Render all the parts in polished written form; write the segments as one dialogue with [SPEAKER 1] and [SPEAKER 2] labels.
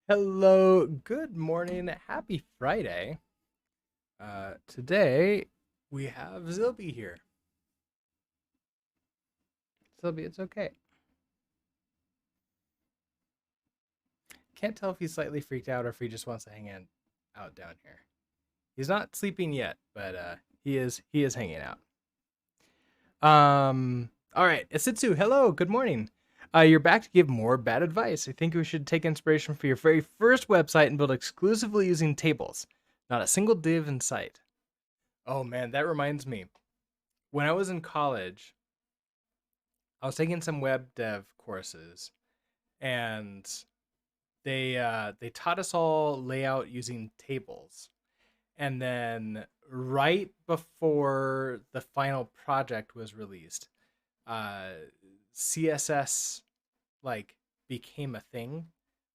[SPEAKER 1] Hello, good morning, happy Friday. Today we have Zilby here. Zilby, it's okay. Can't tell if he's slightly freaked out or if he just wants to out down here. He's not sleeping yet, but he is hanging out. All right, Asitsu, hello, good morning. You're back to give more bad advice. I think we should take inspiration for your very first website and build exclusively using tables, not a single div in sight. Oh man, that reminds me. When I was in college, I was taking some web dev courses, and they taught us all layout using tables. And then right before the final project was released, uh, CSS like became a thing.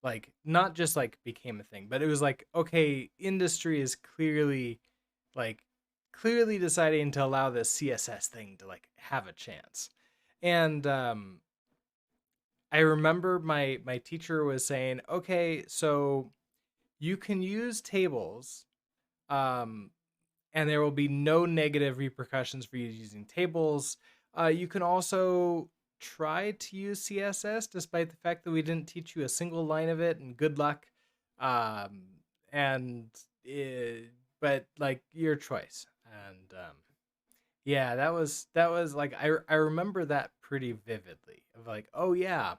[SPEAKER 1] Like not just like became a thing, but it was like okay, industry is like clearly deciding to allow this CSS thing to like have a chance. And I remember my teacher was saying, okay, so you can use tables, um, and there will be no negative repercussions for you using tables. You can also try to use CSS, despite the fact that we didn't teach you a single line of it, and good luck. Um, and but like your choice. And yeah, that was like I remember that pretty vividly. Of like, oh yeah,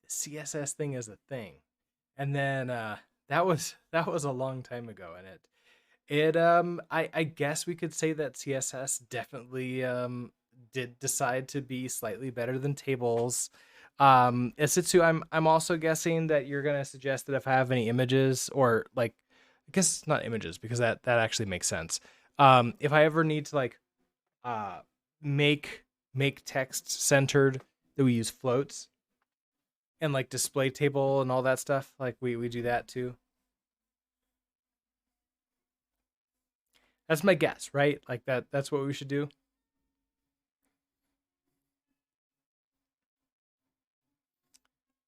[SPEAKER 1] CSS thing is a thing. And then that was a long time ago, and I guess we could say that CSS definitely did decide to be slightly better than tables. Isitsu, I'm also guessing that you're gonna suggest that if I have any images or like I guess it's not images because that actually makes sense. If I ever need to like uh make make text centered, that we use floats and like display table and all that stuff. Like we do that too. That's my guess, right? Like that's what we should do.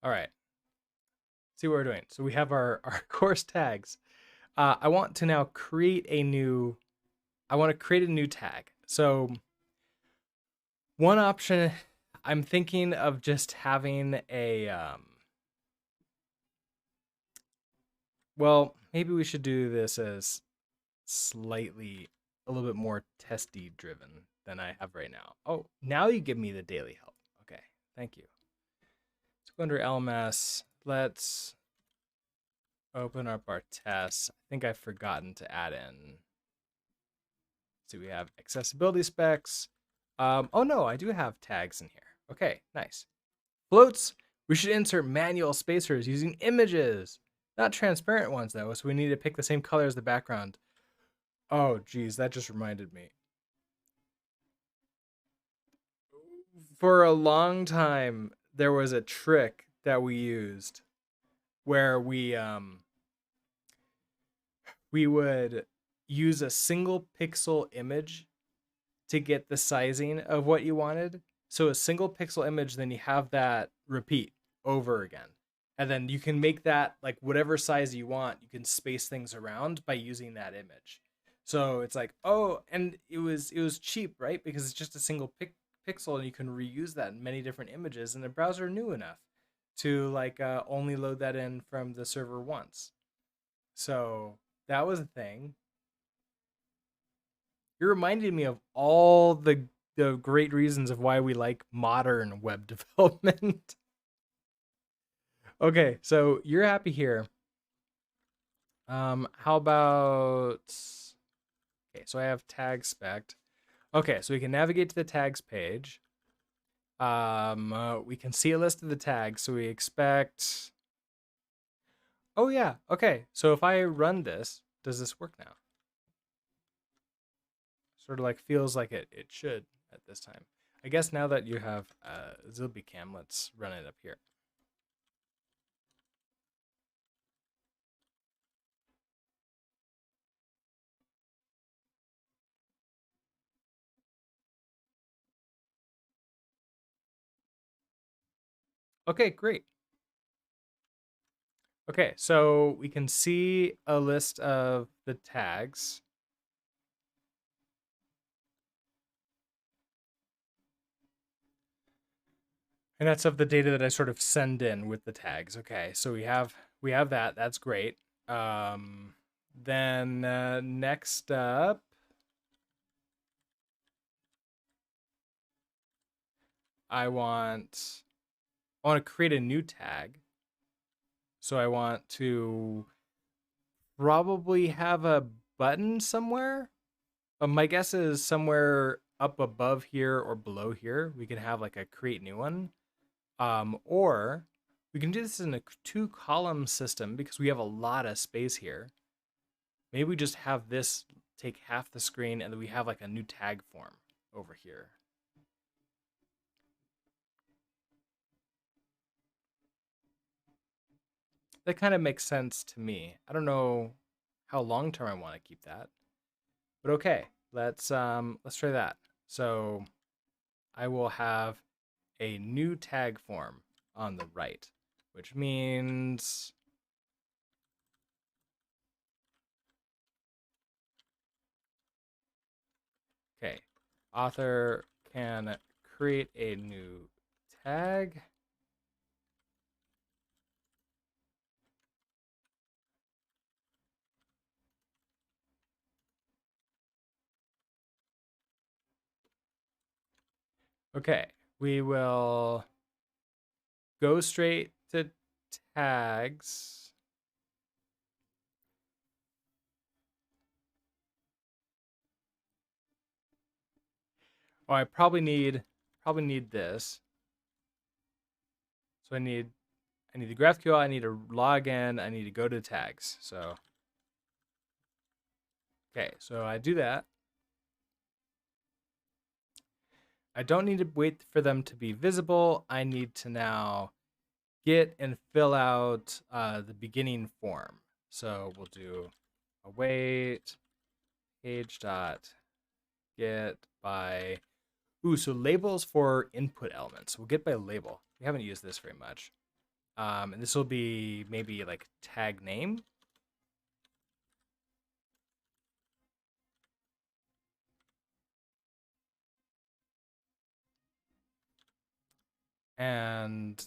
[SPEAKER 1] All right. See what we're doing. So we have our course tags. I want to now create a new I want to create a new tag. So one option, I'm thinking of just having a well, maybe we should do this as slightly a little bit more testy driven than I have right now. Oh, now you give me the daily help. Okay, thank you. Let's go under LMS. Let's open up our tests. I think I've forgotten to add in. So we have accessibility specs. Oh no, I do have tags in here. Okay, nice. Floats. We should insert manual spacers using images, not transparent ones though. So we need to pick the same color as the background. Oh geez, that just reminded me. For a long time, there was a trick that we used where we would use a single pixel image to get the sizing of what you wanted. So a single pixel image, then you have that repeat over again. And then you can make that like whatever size you want. You can space things around by using that image. So it's like, oh, and it was cheap, right? Because it's just a single pixel and you can reuse that in many different images and the browser knew enough to like only load that in from the server once. So that was a thing. You're reminding me of all the great reasons of why we like modern web development. Okay, so you're happy here. How about okay, so I have tag spec. Okay, so we can navigate to the tags page. We can see a list of the tags, so we expect. Oh yeah, okay. So if I run this, does this work now? Sort of like feels like it should at this time. I guess now that you have Zilbicam, let's run it up here. Okay, great. Okay, so we can see a list of the tags. And that's of the data that I sort of send in with the tags. Okay, so we have that. That's great. Um, then next up, I want to create a new tag. So I want to probably have a button somewhere. My guess is somewhere up above here or below here. We can have like a create new one. Or we can do this in a two column system because we have a lot of space here. Maybe we just have this take half the screen and then we have like a new tag form over here. That kind of makes sense to me. I don't know how long term I want to keep that. But okay, let's try that. So I will have a new tag form on the right, which means okay, author can create a new tag. Okay, we will go straight to tags. Oh, I probably need this. So I need the GraphQL, I need to log in, I need to go to tags. So okay, so I do that. I don't need to wait for them to be visible. I need to now get and fill out the beginning form. So we'll do await page dot get by. Ooh, so labels for input elements. We'll get by label. We haven't used this very much. And this will be maybe like tag name. And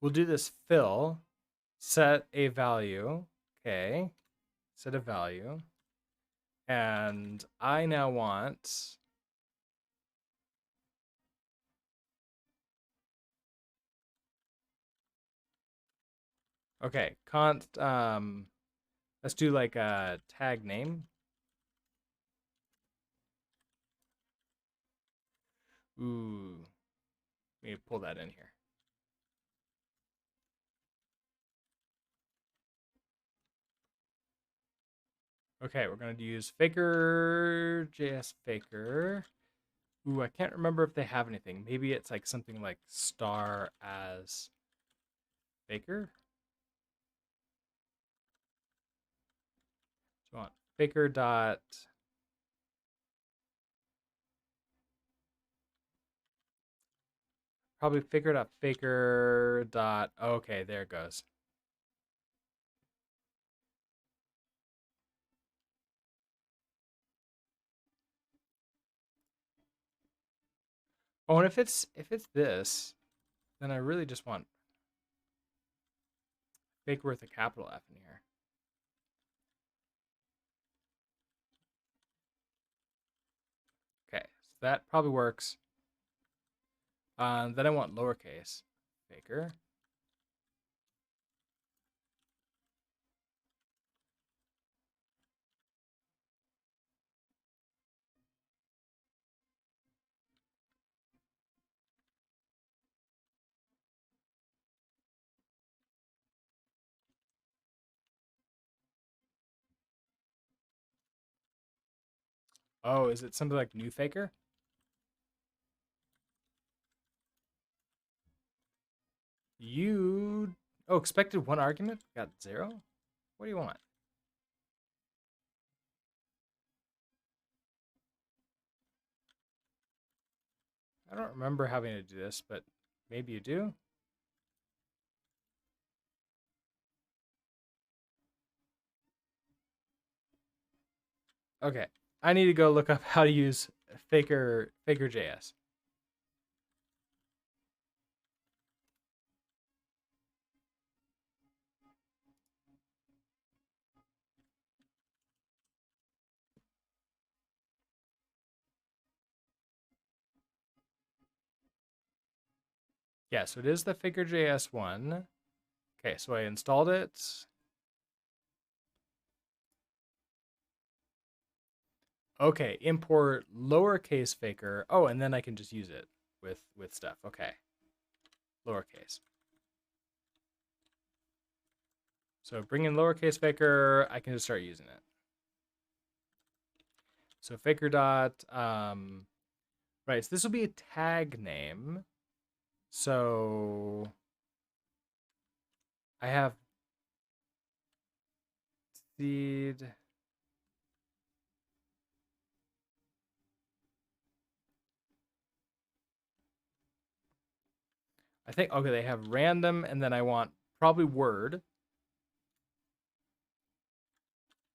[SPEAKER 1] we'll do this fill, set a value. Okay, set a value. And I now want okay, const let's do like a tag name. Ooh, let me pull that in here. Okay, we're going to use Faker, JS Faker. Ooh, I can't remember if they have anything. Maybe it's like something like star as Faker. So I want Faker dot. Probably Faker dot Faker dot. Okay, there it goes. Oh, and if it's this, then I really just want Faker with a capital F in here. Okay, so that probably works. Then I want lowercase Faker. Oh, is it something like new Faker? You expected one argument? Got 0? What do you want? I don't remember having to do this, but maybe you do. Okay, I need to go look up how to use Faker.js. Yeah, so it is the Faker.js one. Okay, so I installed it. Okay, import lowercase faker. Oh, and then I can just use it with stuff. Okay, lowercase. So bring in lowercase faker. I can just start using it. So faker dot right. So this will be a tag name. So I have seed. I think okay. They have random, and then I want probably word,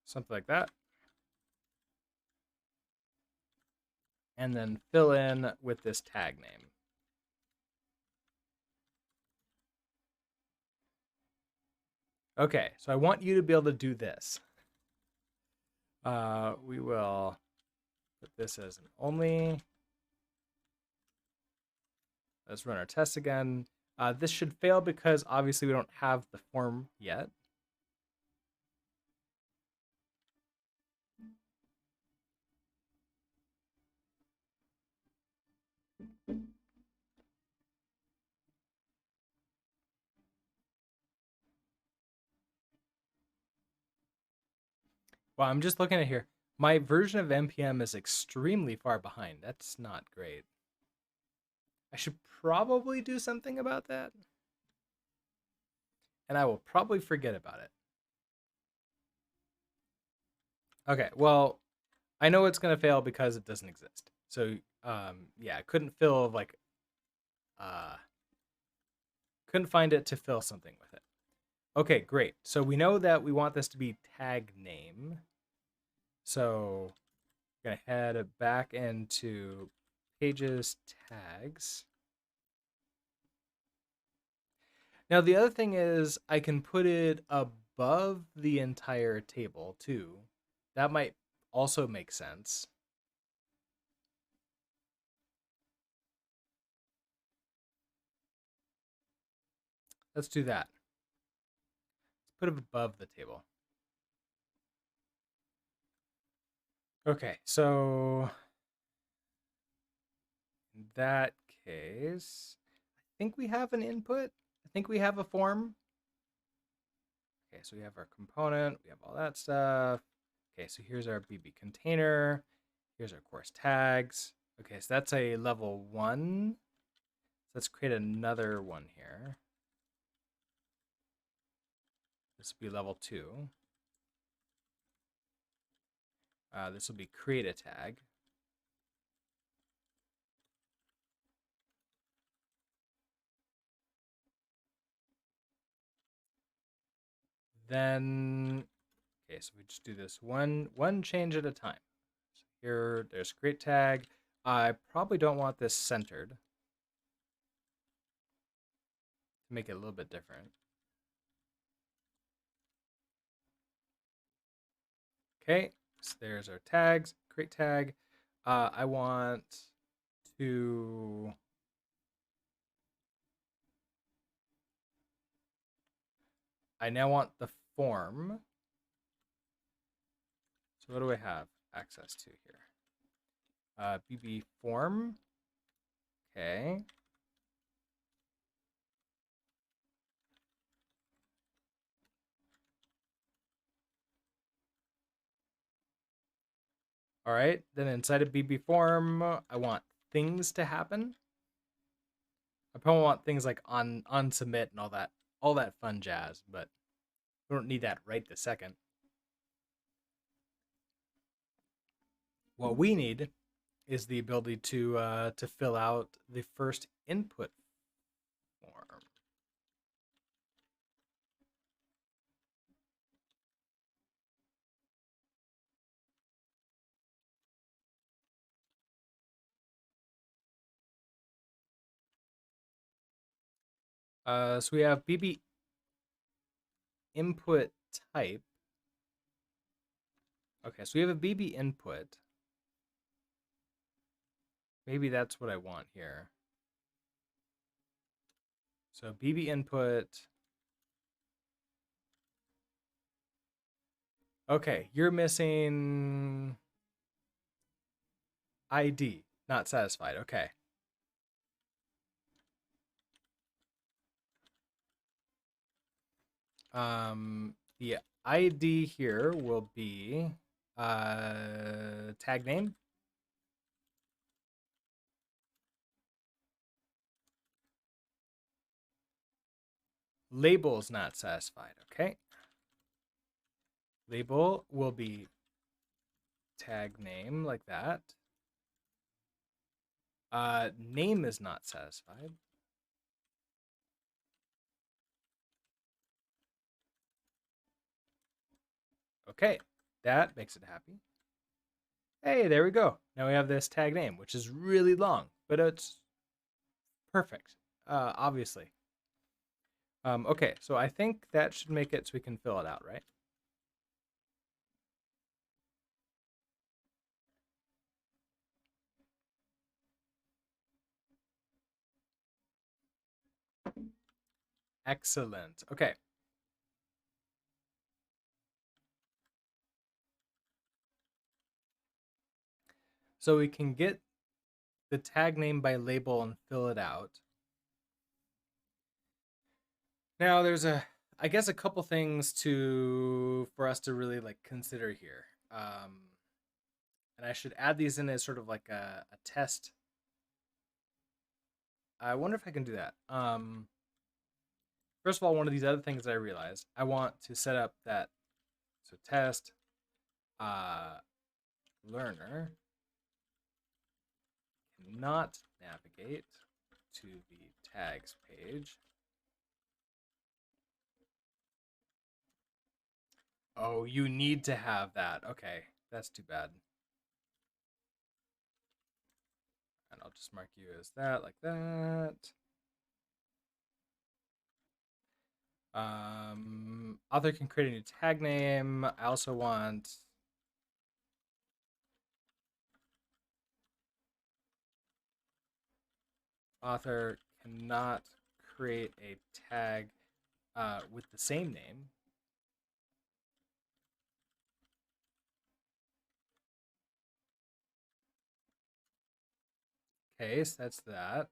[SPEAKER 1] something like that, and then fill in with this tag name. Okay, so I want you to be able to do this. We will put this as an only. Let's run our test again. This should fail because obviously we don't have the form yet. Well, I'm just looking at here. My version of NPM is extremely far behind. That's not great. I should probably do something about that. And I will probably forget about it. Okay, well, I know it's going to fail because it doesn't exist. So, yeah, I couldn't fill, like, couldn't find it to fill something with it. Okay, great. So we know that we want this to be tag name. So I'm going to head back into pages tags. Now the other thing is I can put it above the entire table too. That might also make sense. Let's do that. Let's put it above the table. Okay, so in that case, I think we have an input. I think we have a form. Okay, so we have our component, we have all that stuff. Okay, so here's our BB container. Here's our course tags. Okay, so that's a level 1. Let's create another one here. This will be level 2. This will be create a tag. Then, okay, so we just do this one change at a time. So here, there's create tag. I probably don't want this centered to make it a little bit different. Okay, so there's our tags, create tag. I want to I now want the form. So what do I have access to here? BB form. Okay. All right. Then inside of BB form, I want things to happen. I probably want things like on submit and all that fun jazz, but we don't need that right this second. What we need is the ability to fill out the first input form. So we have BB input type. Okay, so we have a BB input. Maybe that's what I want here. So BB input. Okay, you're missing ID. Not satisfied. Okay. The ID here will be tag name. Label is not satisfied. Okay. Label will be tag name like that. Name is not satisfied. Okay, that makes it happy. Hey, there we go. Now we have this tag name, which is really long, but it's perfect, obviously. Okay, so I think that should make it so we can fill it out, right? Excellent. Okay. So we can get the tag name by label and fill it out. Now there's I guess a couple things for us to really like consider here. And I should add these in as sort of like a test. I wonder if I can do that. First of all, one of these other things that I realized, I want to set up that, so test learner cannot navigate to the tags page. Oh, you need to have that. Okay, that's too bad. And I'll just mark you as that, like that. Author can create a new tag name. I also want author cannot create a tag with the same name. Okay, so that's that.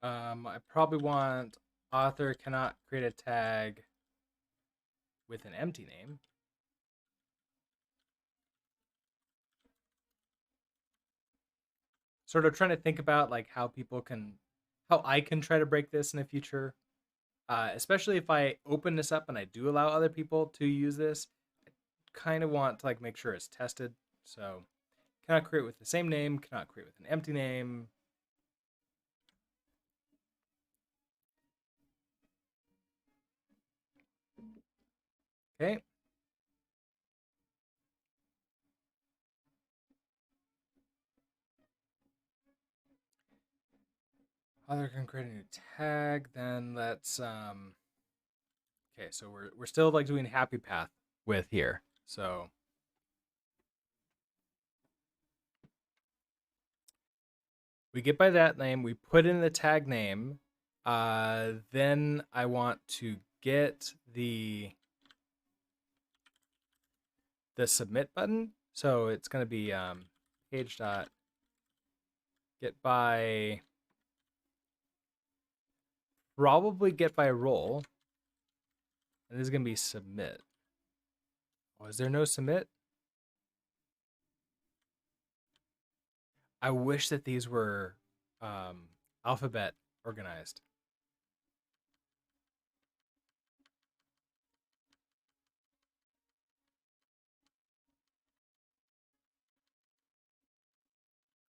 [SPEAKER 1] I probably want author cannot create a tag with an empty name. Sort of trying to think about like how I can try to break this in the future. Especially if I open this up and I do allow other people to use this, I kind of want to like make sure it's tested. So cannot create with the same name, cannot create with an empty name. Okay. Other can create a new tag. Then let's okay, so we're still like doing happy path with here. So we get by that name, we put in the tag name. Then I want to get the submit button. So it's going to be page dot get by, probably get by role, and this is going to be submit. Oh, is there no submit? I wish that these were alphabet organized.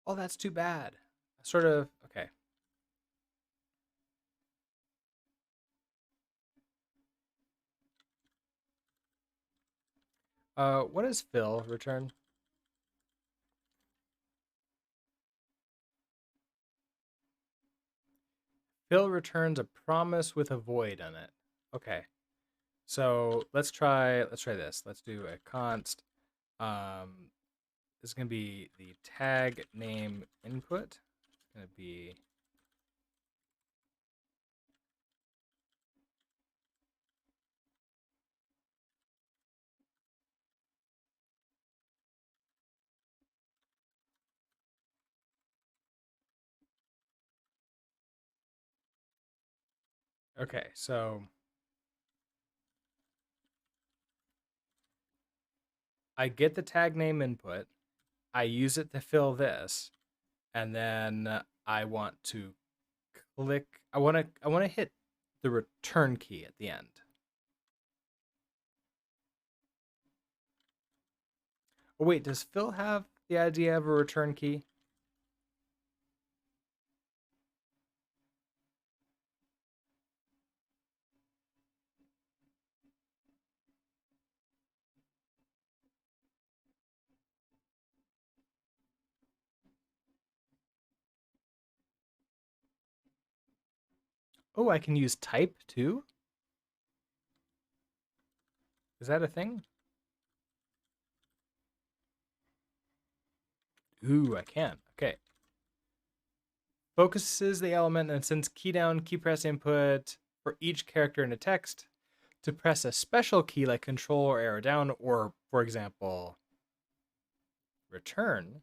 [SPEAKER 1] Oh, that's too bad. Sort of, okay. What does fill return? Fill returns a promise with a void on it. Okay. So let's try this. Let's do a const. This is gonna be the tag name input. It's gonna be okay, so I get the tag name input, I use it to fill this, and then I want to click I want to hit the return key at the end. Oh wait, does Phil have the idea of a return key? Oh, I can use type too? Is that a thing? Ooh, I can. Okay. Focuses the element and sends key down, key press input for each character in a text to press a special key like control or arrow down, or for example, return.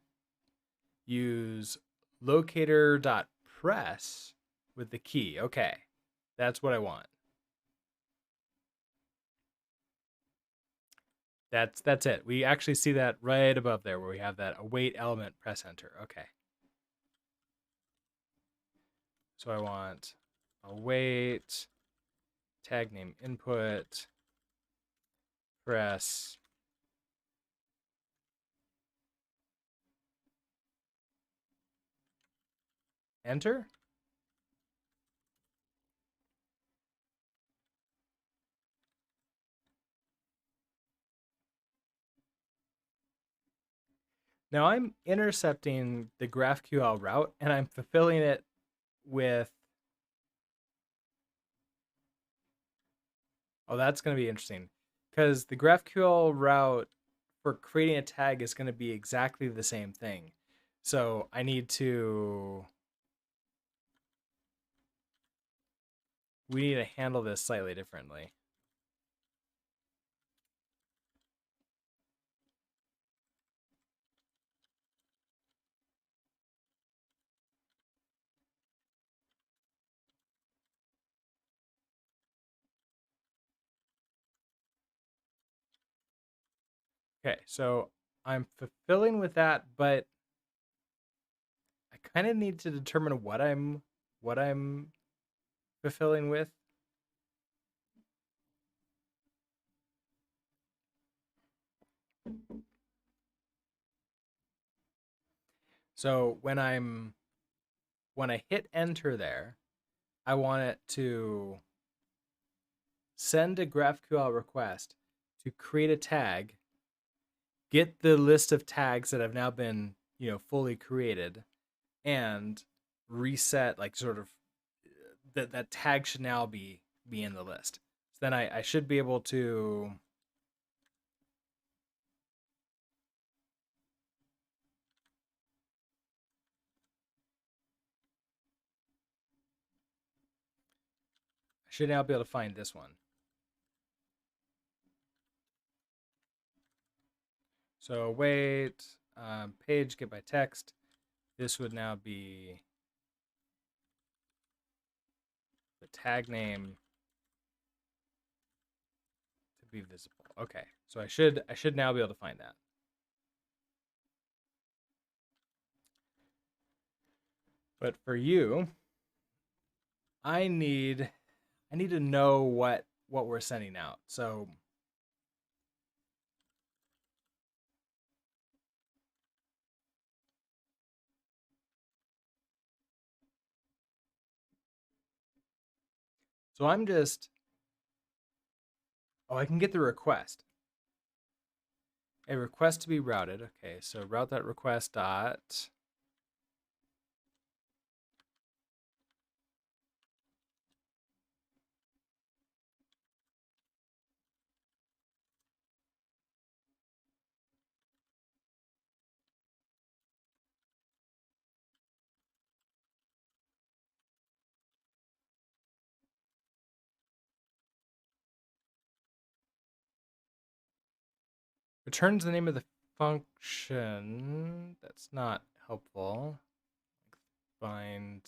[SPEAKER 1] Use locator.press with the key. Okay. That's what I want. That's it. We actually see that right above there where we have that await element, press enter. Okay. So I want await tag name input press enter. Now I'm intercepting the GraphQL route and I'm fulfilling it with, oh, that's going to be interesting because the GraphQL route for creating a tag is going to be exactly the same thing. So we need to handle this slightly differently. Okay, so I'm fulfilling with that, but I kind of need to determine what I'm fulfilling with. So when I hit enter there, I want it to send a GraphQL request to create a tag, get the list of tags that have now been, fully created, and reset like sort of that tag should now be in the list. So then I should be able to find this one. So wait, page get by text. This would now be the tag name to be visible. Okay, so I should now be able to find that. But for you, I need to know what we're sending out. So So I'm just, oh, I can get the request. A request to be routed. Okay, so route that request dot. Returns the name of the function. That's not helpful. Find.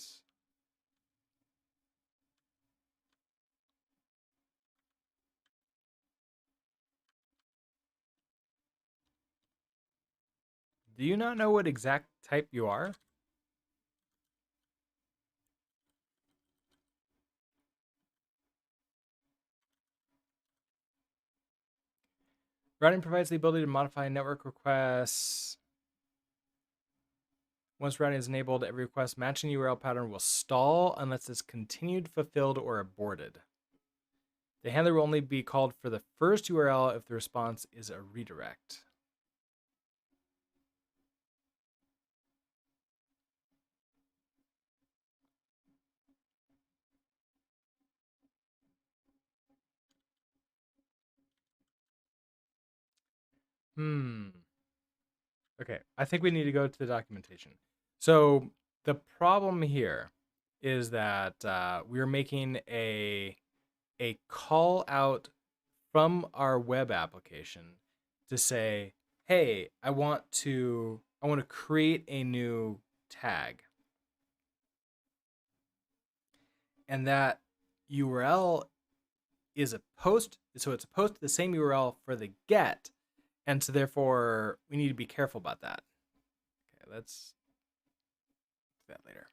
[SPEAKER 1] Do you not know what exact type you are? Routing provides the ability to modify network requests. Once routing is enabled, every request matching URL pattern will stall unless it's continued, fulfilled, or aborted. The handler will only be called for the first URL if the response is a redirect. Okay, I think we need to go to the documentation. So the problem here is that we're making a call out from our web application to say, "Hey, I want to create a new tag," and that URL is a post. So it's a post to the same URL for the get, and so therefore we need to be careful about that. Okay, let's do that later.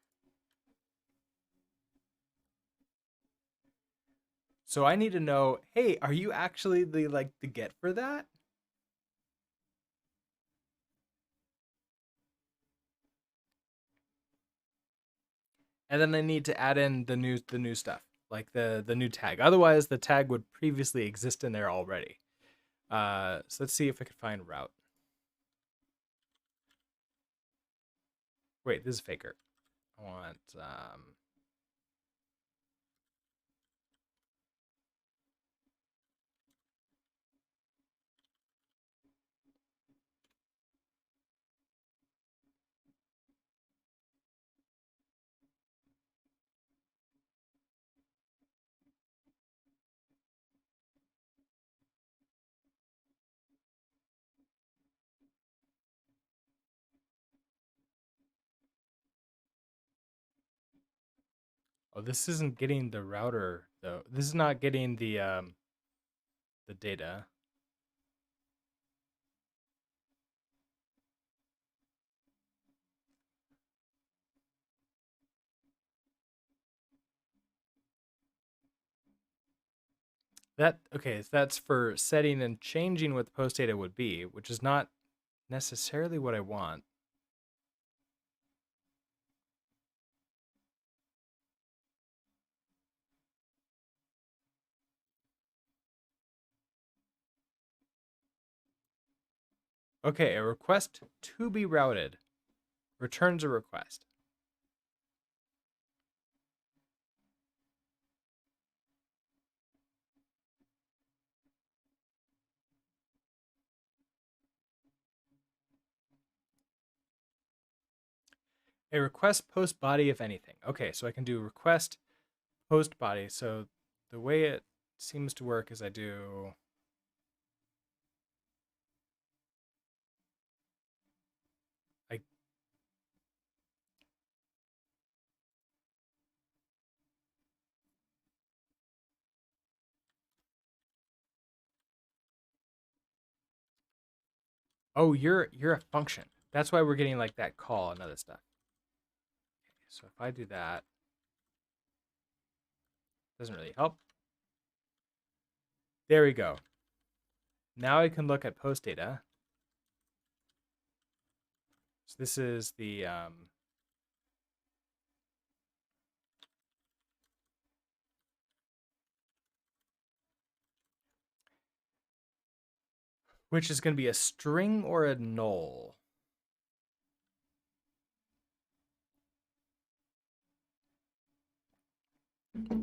[SPEAKER 1] So I need to know, hey, are you actually the get for that? And then I need to add in the new stuff, like the new tag. Otherwise, the tag would previously exist in there already. So let's see if I can find route. Wait, this is faker. I want oh, this isn't getting the router though. This is not getting the data. That okay, so that's for setting and changing what the post data would be, which is not necessarily what I want. Okay, a request to be routed returns a request. A request post body, if anything. Okay, so I can do request post body. So the way it seems to work is I do I oh, you're a function. That's why we're getting like that call and other stuff. Okay, so if I do that, doesn't really help. There we go. Now I can look at post data. So this is the which is going to be a string or a null.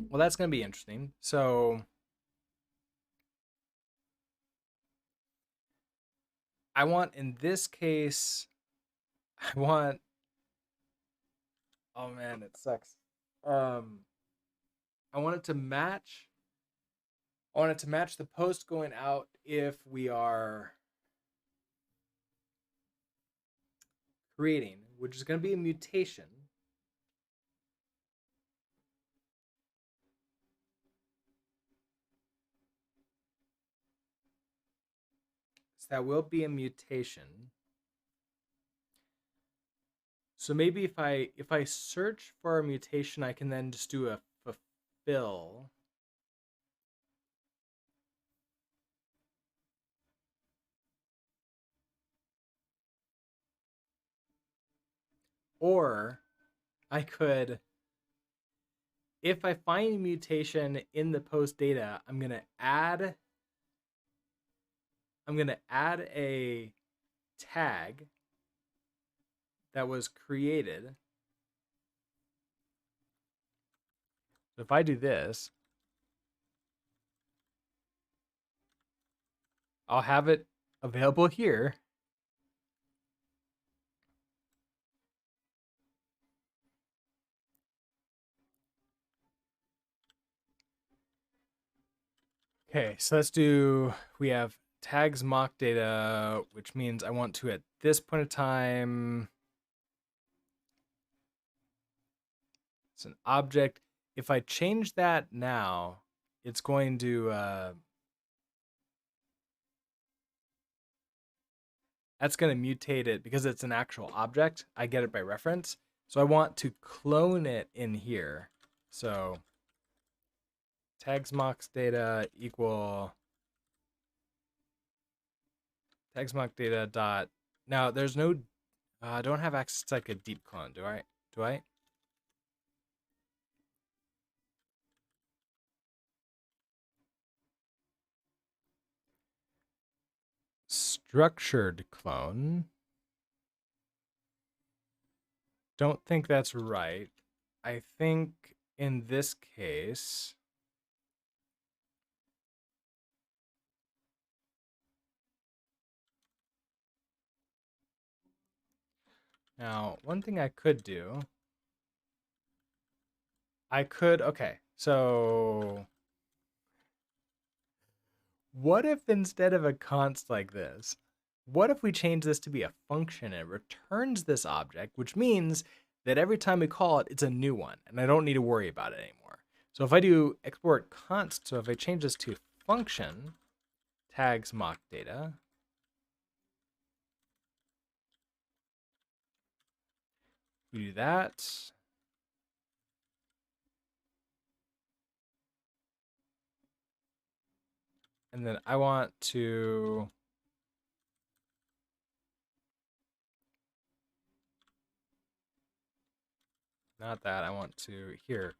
[SPEAKER 1] Well, that's going to be interesting. So I want, in this case, I want, oh man, it sucks. Um, I want it to match, I want it to match the post going out if we are creating, which is going to be a mutation. So that will be a mutation. So maybe if I search for a mutation, I can then just do a fulfill. Or I could, if I find a mutation in the post data, I'm gonna add a tag that was created. So if I do this, I'll have it available here. Okay, so let's do, we have tags mock data, which means I want to, at this point of time, it's an object. If I change that now, it's going to, that's going to mutate it because it's an actual object. I get it by reference. So I want to clone it in here. So tags mocks data equal tags mock data dot. Now there's no, I don't have access to like a deep clone, do I? Do I? Structured clone. Don't think that's right. I think in this case, now one thing I could do, I could, okay, so what if instead of a const like this, what if we change this to be a function and it returns this object, which means that every time we call it, it's a new one, and I don't need to worry about it anymore. So if I do export const, so if I change this to function, tags mock data, we do that. And then I want to, not that, I want to, here,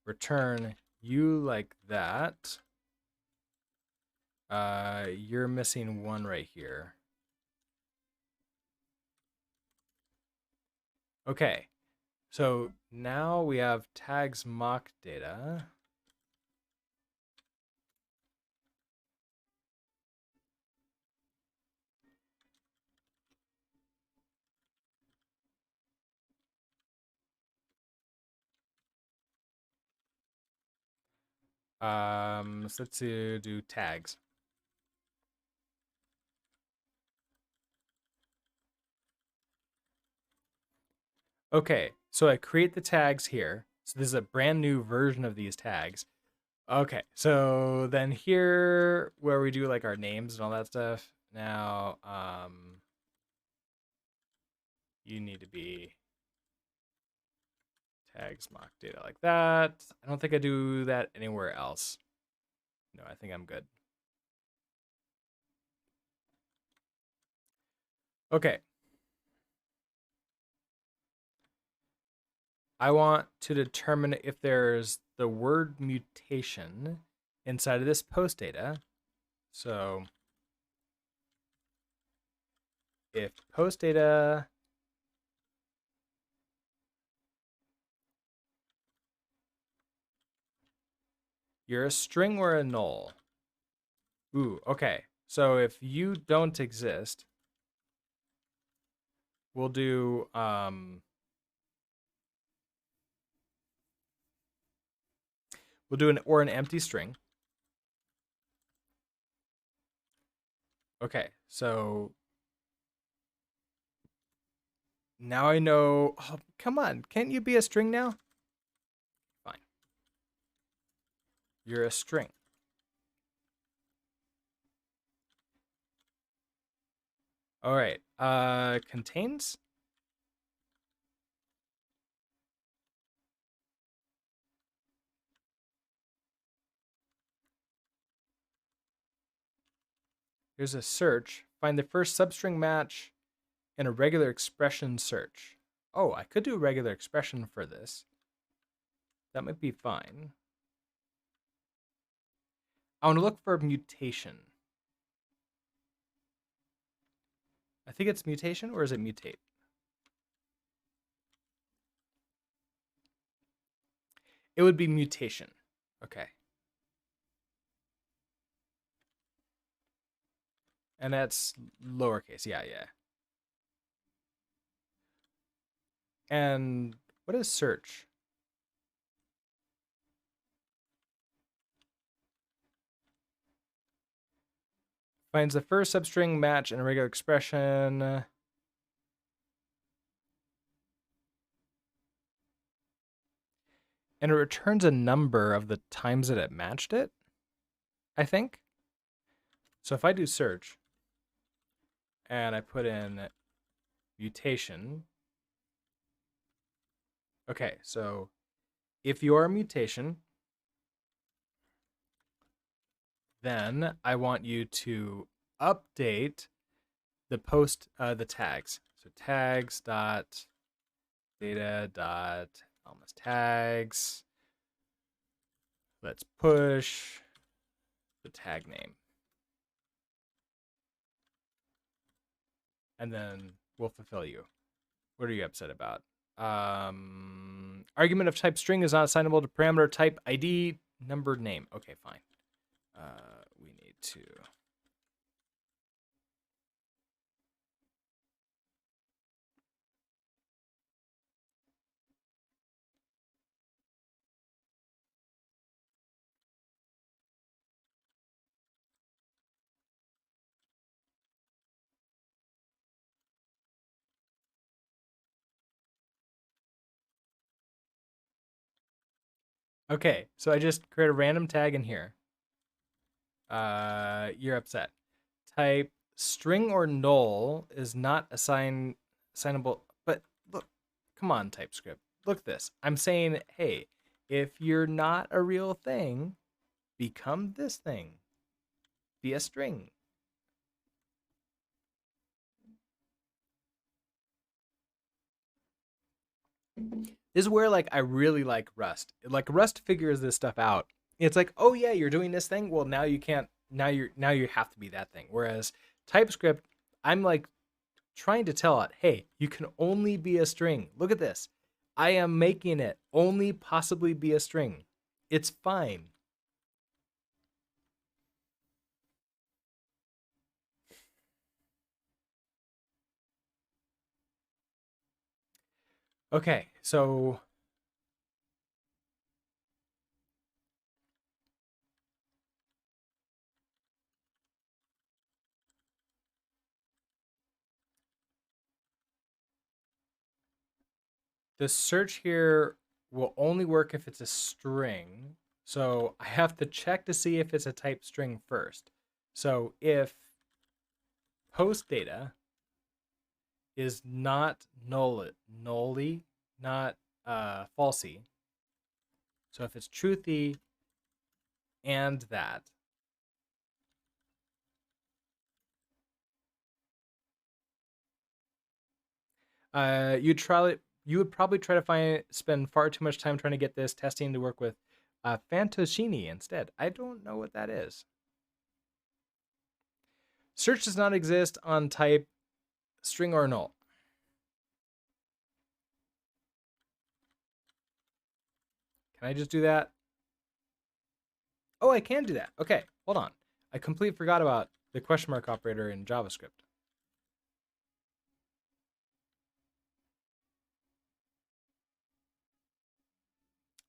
[SPEAKER 1] return you like that. You're missing one right here. Okay, so now we have tags mock data. So let's do tags. Okay, so I create the tags here. So this is a brand new version of these tags. Okay, so then here where we do like our names and all that stuff. Now, you need to be tags mock data like that. I don't think I do that anywhere else. No, I think I'm good. Okay. I want to determine if there's the word mutation inside of this post data. So if post data you're a string or a null. Ooh, okay. So if you don't exist, we'll do an empty string. Okay, so now I know. Oh, come on, can't you be a string now? Fine. You're a string. All right. Contains. Here's a search. Find the first substring match in a regular expression search. Oh, I could do a regular expression for this. That might be fine. I want to look for mutation. I think it's mutation, or is it mutate? It would be mutation. Okay. And that's lowercase. Yeah, yeah. And what is search? Finds the first substring match in a regular expression. And it returns a number of the times that it matched it, I think. So if I do search and I put in mutation. Okay, so if you're a mutation, then I want you to update the tags. So tags dot data dot LMS tags. Let's push the tag name. And then we'll fulfill you. What are you upset about? Argument of type string is not assignable to parameter type ID number name. Okay, fine. We need to. Okay, so I just create a random tag in here. You're upset. Type string or null is not assignable. But look, come on, TypeScript. Look at this. I'm saying, hey, if you're not a real thing, become this thing. Be a string. This is where like I really like Rust. Like Rust figures this stuff out. It's like, oh yeah, you're doing this thing. Well, now you can't. Now you have to be that thing. Whereas TypeScript, I'm like trying to tell it, hey, you can only be a string. Look at this. I am making it only possibly be a string. It's fine. Okay, so the search here will only work if it's a string. So I have to check to see if it's a type string first. So if post data is not nully, not falsy. So if it's truthy and that, you would probably try to spend far too much time trying to get this testing to work with Fantoscini instead. I don't know what that is. Search does not exist on type string or null. Can I just do that? Oh, I can do that. Okay, hold on. I completely forgot about the question mark operator in JavaScript.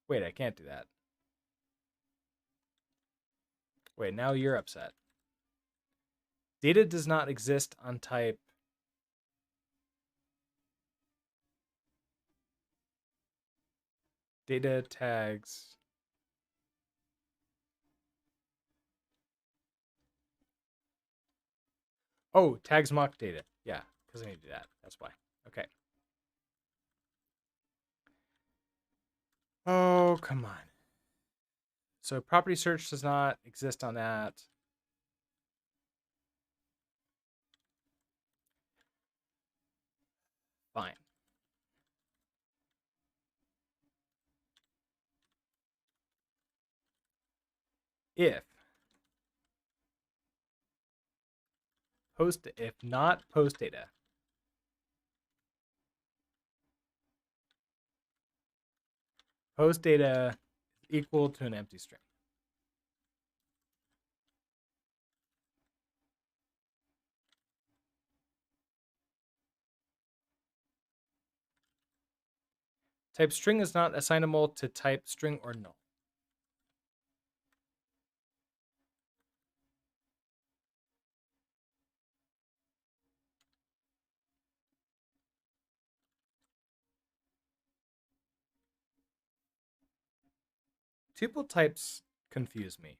[SPEAKER 1] Wait, I can't do that. Wait, now you're upset. Data does not exist on type. Data tags. Oh, tags mock data. Yeah, because I need to do that. That's why. Okay. Oh, come on. So property search does not exist on that. Fine. If not post data, post data equal to an empty string. Type string is not assignable to type string or null. Tuple types confuse me.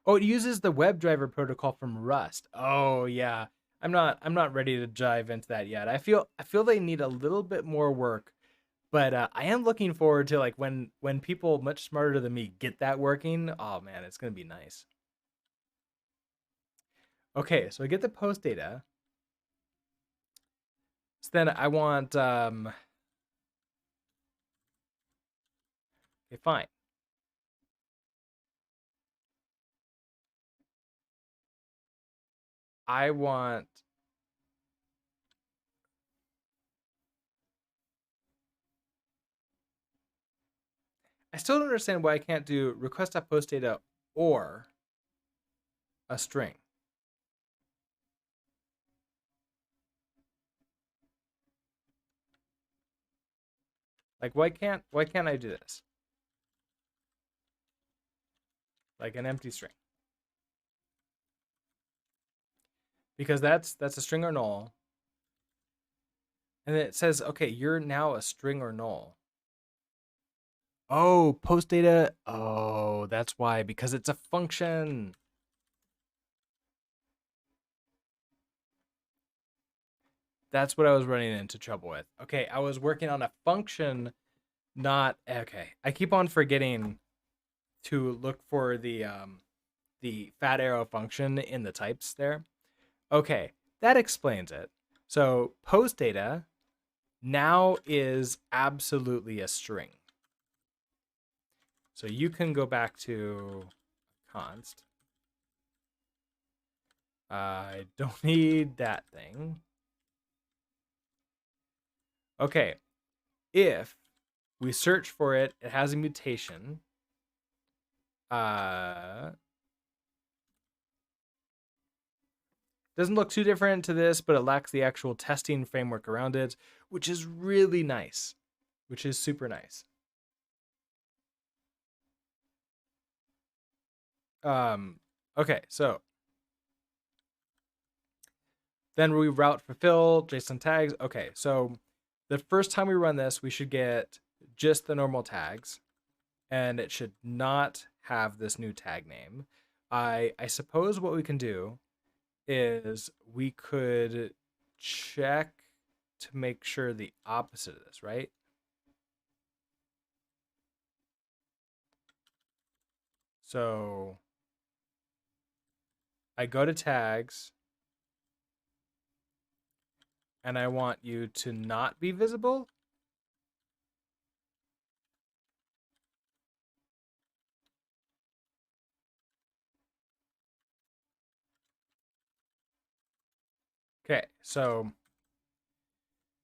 [SPEAKER 1] Oh, it uses the WebDriver protocol from Rust. Oh yeah. I'm not ready to dive into that yet. I feel they need a little bit more work, but I am looking forward to like when people much smarter than me get that working. Oh man, it's gonna be nice. Okay, so I get the post data. So then I want okay, fine. I want I still don't understand why I can't do request.post data or a string. Like why can't I do this? Like an empty string. Because that's a string or null. And then it says, okay, you're now a string or null. Oh, post data. Oh, that's why, because it's a function. That's what I was running into trouble with. Okay, I was working on a function, not okay. I keep on forgetting to look for the fat arrow function in the types there. Okay, that explains it. So post data now is absolutely a string. So you can go back to const. I don't need that thing. Okay, if we search for it, it has a mutation. Doesn't look too different to this, but it lacks the actual testing framework around it, which is really nice, which is super nice. Okay, so then we route fulfill JSON tags. Okay, so the first time we run this, we should get just the normal tags, and it should not have this new tag name. I suppose what we can do is we could check to make sure the opposite of this, right? So I go to tags and I want you to not be visible. Okay, so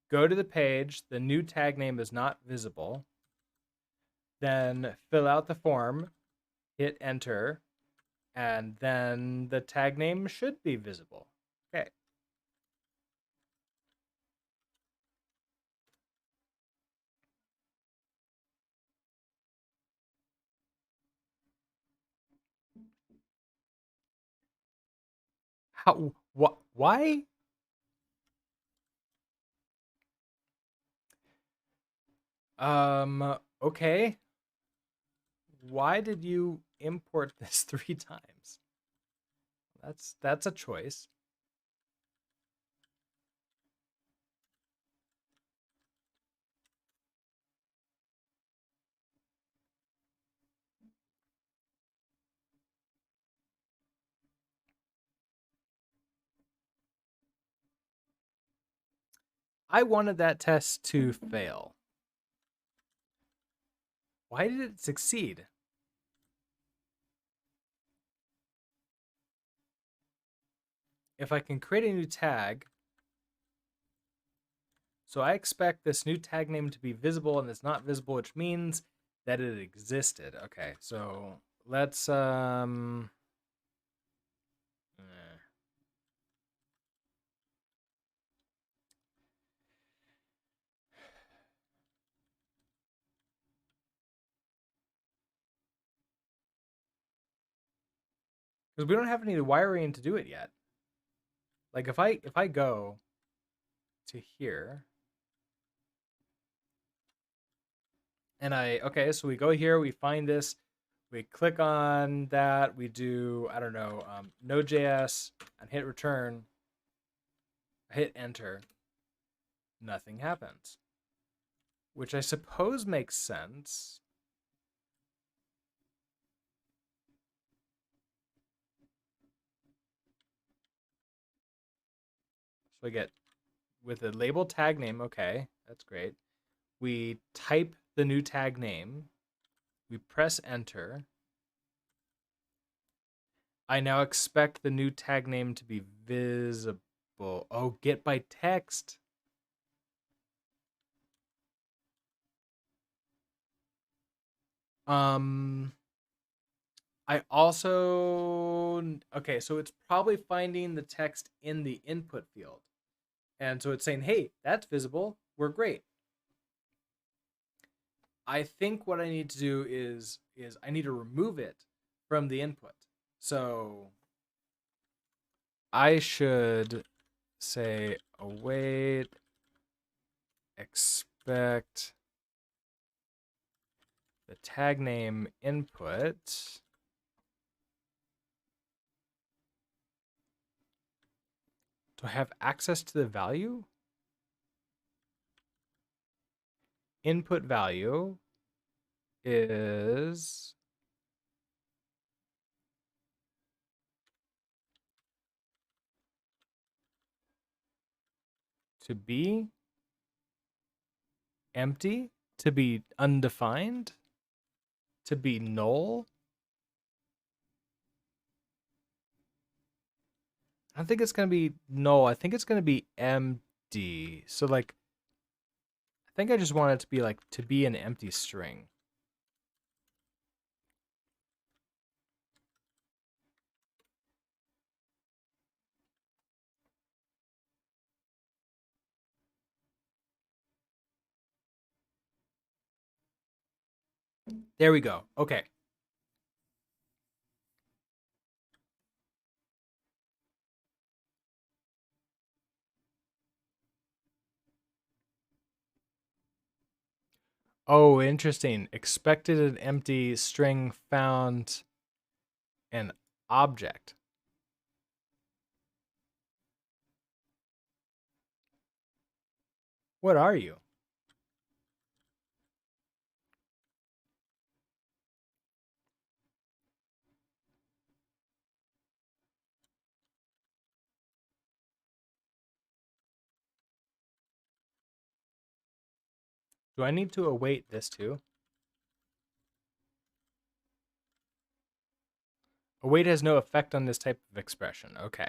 [SPEAKER 1] go to the page. The new tag name is not visible. Then fill out the form, hit enter, and then the tag name should be visible. Okay. How? What? Why? Okay. Why did you import this 3 times? That's a choice. I wanted that test to fail. Why did it succeed? If I can create a new tag, so I expect this new tag name to be visible and it's not visible, which means that it existed. Okay, so let's because we don't have any wiring to do it yet. Like if I go to here and okay, so we go here, we find this, we click on that, we do, I don't know, Node.js and hit return, hit enter, nothing happens, which I suppose makes sense. So I get with the label tag name, okay, that's great. We type the new tag name, we press enter. I now expect the new tag name to be visible. Oh, get by text. Um, I also, okay, so it's probably finding the text in the input field. And so it's saying, hey, that's visible. We're great. I think what I need to do is I need to remove it from the input. So I should say await, expect the tag name input. Do I have access to the value? Input value is to be empty, to be undefined, to be null. I don't think it's going to be null. I think it's going to be empty. So like, I think I just want it to be like to be an empty string. There we go. Okay. Oh, interesting. Expected an empty string found an object. What are you? Do I need to await this too? Await has no effect on this type of expression. Okay.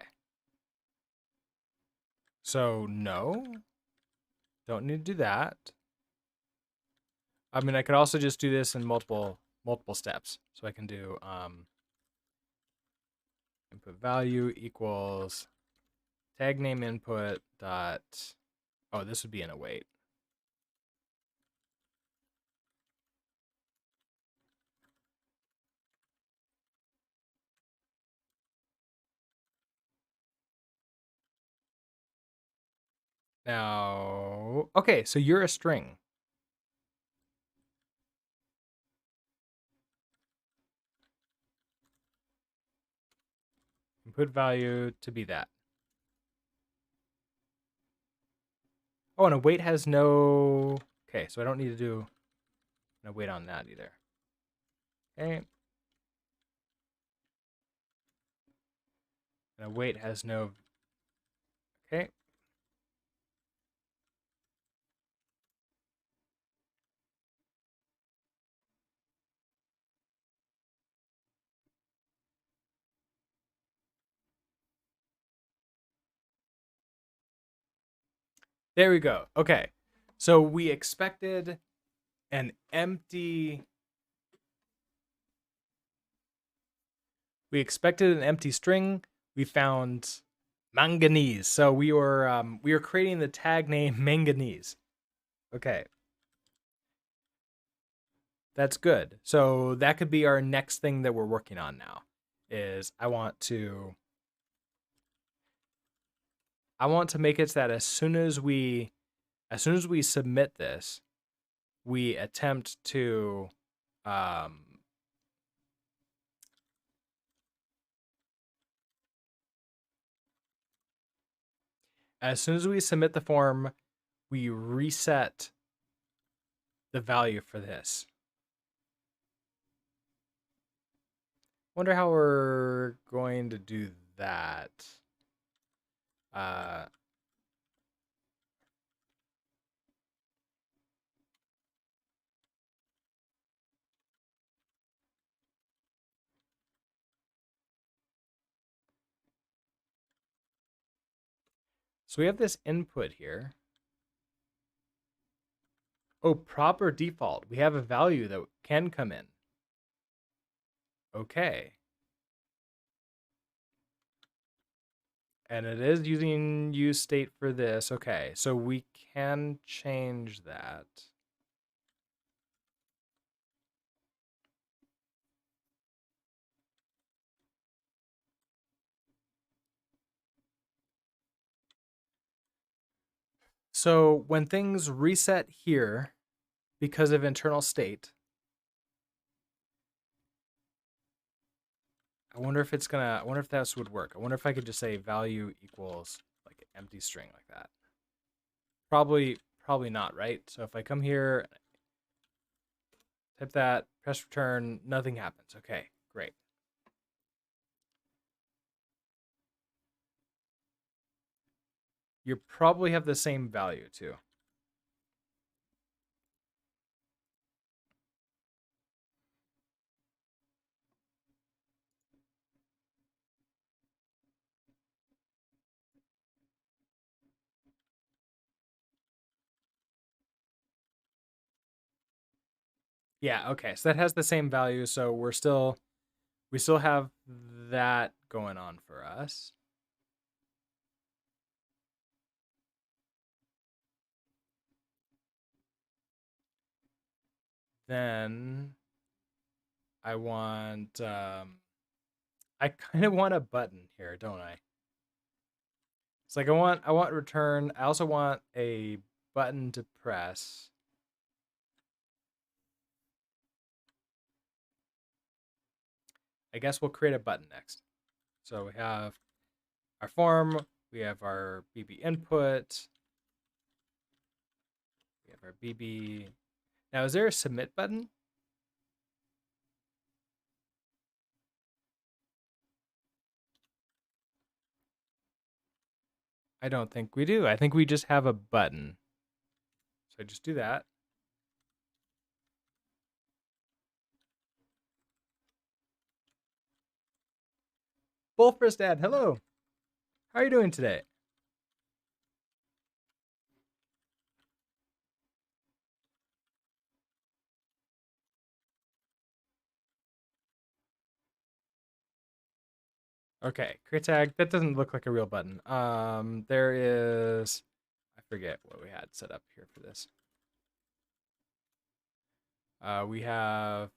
[SPEAKER 1] So no, don't need to do that. I mean, I could also just do this in multiple steps. So I can do input value equals tag name input dot, oh, this would be an await. Now, okay, so you're a string. Input value to be that. Oh, and await has no, okay, so I don't need to do an await on that either. Okay. And await has no, okay. There we go. Okay. So we expected an empty string. We found manganese. So we were creating the tag name manganese. Okay. That's good. So that could be our next thing that we're working on now is I want to make it so that as soon as we submit this, we attempt to as soon as we submit the form, we reset the value for this. Wonder how we're going to do that. So we have this input here. Oh, proper default. We have a value that can come in. Okay. And it is using use state for this. Okay, so we can change that. So when things reset here because of internal state, I wonder if this would work. I wonder if I could just say value equals like an empty string like that. Probably not, right? So if I come here, type that, press return, nothing happens. Okay, great. You probably have the same value too. Yeah, okay. So that has the same value, so we still have that going on for us. Then I want I kind of want a button here, don't I? It's like I want return. I also want a button to press. I guess we'll create a button next. So we have our form, we have our BB input, we have our BB. Now, is there a submit button? I don't think we do. I think we just have a button. So I just do that. Wolfrist Dad, hello. How are you doing today? Okay, create tag. That doesn't look like a real button. There is, I forget what we had set up here for this. We have,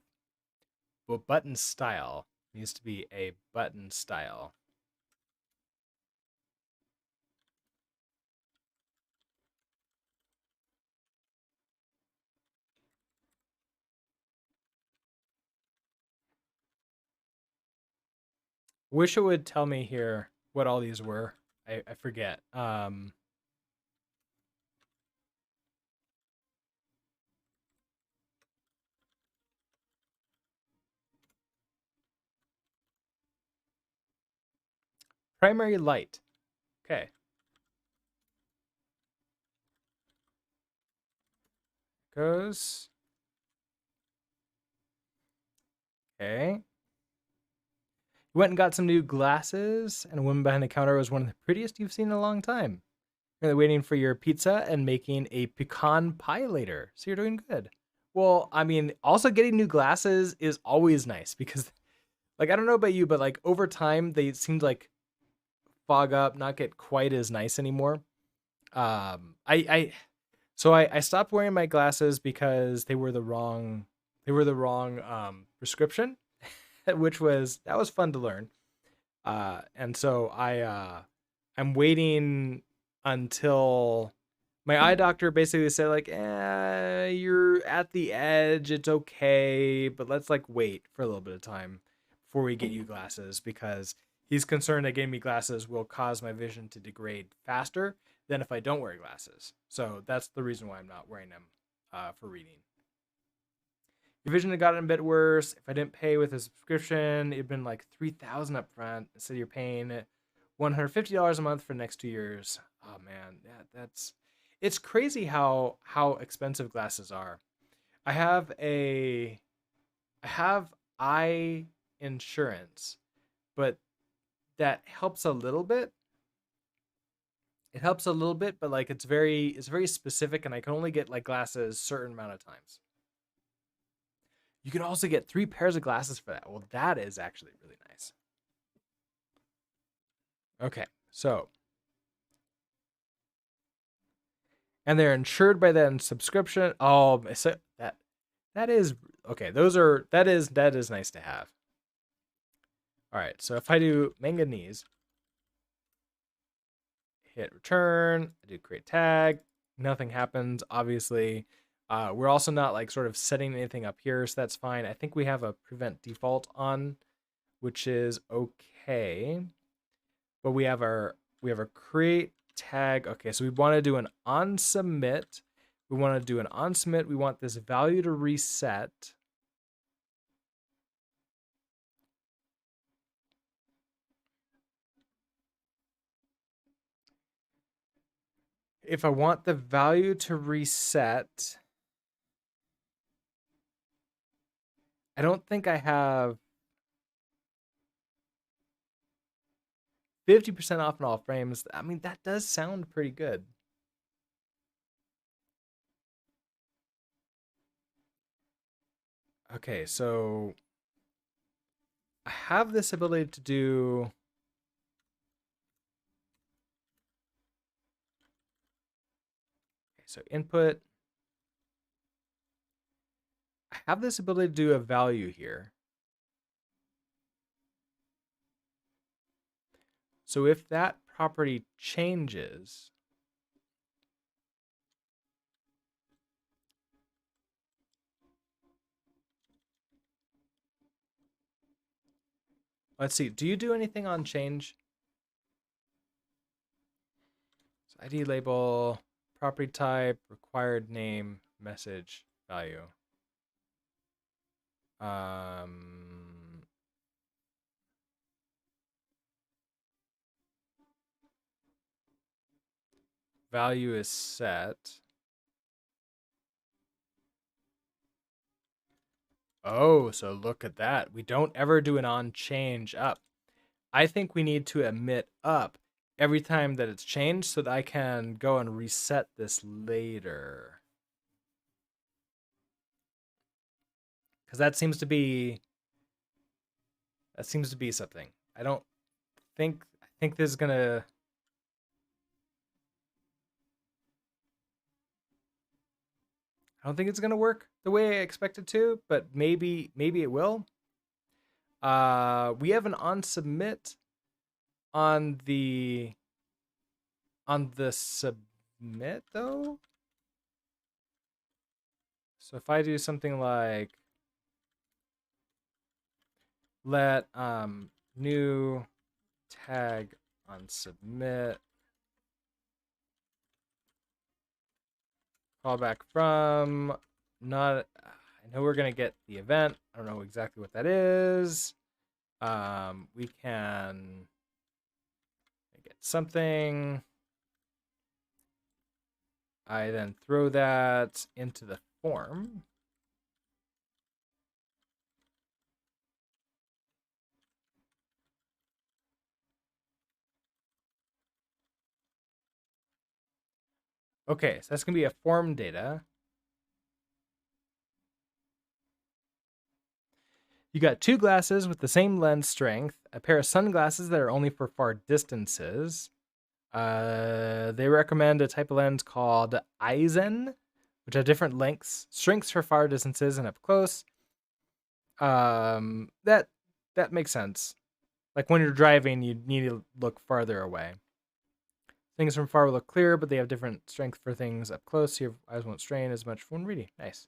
[SPEAKER 1] well, button style needs to be a button style. Wish it would tell me here what all these were. I forget. Primary light. Okay. Goes. Okay. Went and got some new glasses, and a woman behind the counter was one of the prettiest you've seen in a long time. You're waiting for your pizza and making a pecan pie later, so you're doing good. Well, I mean, also getting new glasses is always nice because, like, I don't know about you, but like over time they seem to like fog up, not get quite as nice anymore. I stopped wearing my glasses because they were the wrong prescription, which was that was fun to learn. And so I'm waiting until my eye doctor basically said like, you're at the edge, it's okay, but let's like wait for a little bit of time before we get you glasses because he's concerned that getting me glasses will cause my vision to degrade faster than if I don't wear glasses. So that's the reason why I'm not wearing them for reading. Your vision had gotten a bit worse. If I didn't pay with a subscription, it'd been like $3,000 up front. Instead, you're paying $150 a month for the next 2 years. Oh man, that's it's crazy how expensive glasses are. I have a I have eye insurance, but that helps a little bit. It helps a little bit, but like it's very specific, and I can only get like glasses certain amount of times. You can also get 3 pairs of glasses for that. Well, that is actually really nice. Okay, so and they're insured by that subscription. Oh, so that is okay. That is nice to have. All right, so if I do manganese, hit return, I do create tag, nothing happens. Obviously, we're also not like sort of setting anything up here, so that's fine. I think we have a prevent default on, which is okay. But we have our create tag. Okay, so we want to do an on submit. We want to do an on submit. We want this value to reset. If I want the value to reset, I don't think I have 50% off in all frames. I mean, that does sound pretty good. Okay, so I have this ability to do. Okay, so input. I have this ability to do a value here. So if that property changes, let's see. Do you do anything on change? So ID label, property type, required name, message, value. Um, Value is set. Oh, so look at that. We don't ever do an on change up. I think we need to emit up every time that it's changed so that I can go and reset this later. Because that seems to be something. I don't think this is gonna. I don't think it's gonna work the way I expect it to, but maybe it will. We have an on submit on the submit though. So if I do something like let new tag on submit callback from not, I know we're gonna get the event. I don't know exactly what that is. We can get something. I then throw that into the form. Okay, so that's gonna be a form data. You got 2 glasses with the same lens strength, a pair of sunglasses that are only for far distances. They recommend a type of lens called Eisen, which have different lengths, strengths for far distances and up close. That makes sense. Like when you're driving, you need to look farther away. Things from far will look clear, but they have different strength for things up close. So your eyes won't strain as much when reading. Nice.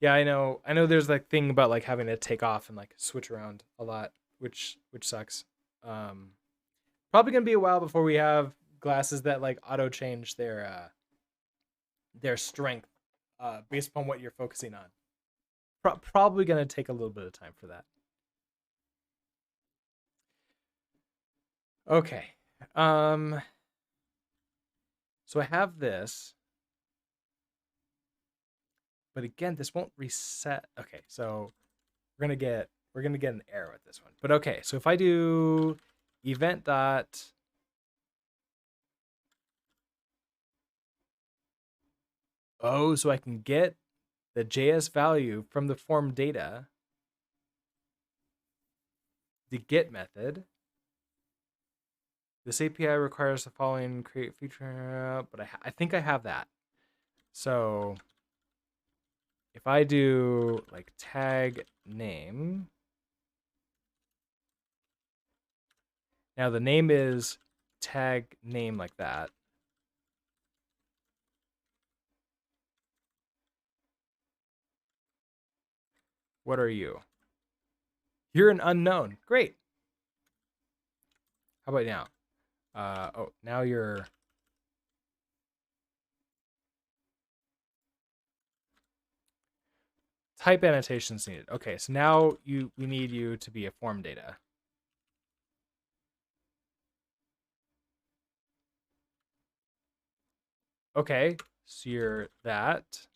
[SPEAKER 1] Yeah, I know. There's like thing about like having to take off and like switch around a lot, which sucks. Probably gonna be a while before we have glasses that like auto change their strength based upon what you're focusing on. Probably gonna take a little bit of time for that. Okay. So I have this, but again, this won't reset. Okay, so we're gonna get an error with this one. But okay, so if I do event dot so I can get the JS value from the form data, the get method. This API requires the following create feature, but I think I have that. So if I do like tag name, now the name is tag name like that. What are you? You're an unknown. Great. How about now? Now you're type annotations needed. Okay, so now we need you to be a form data. Okay, so you're that.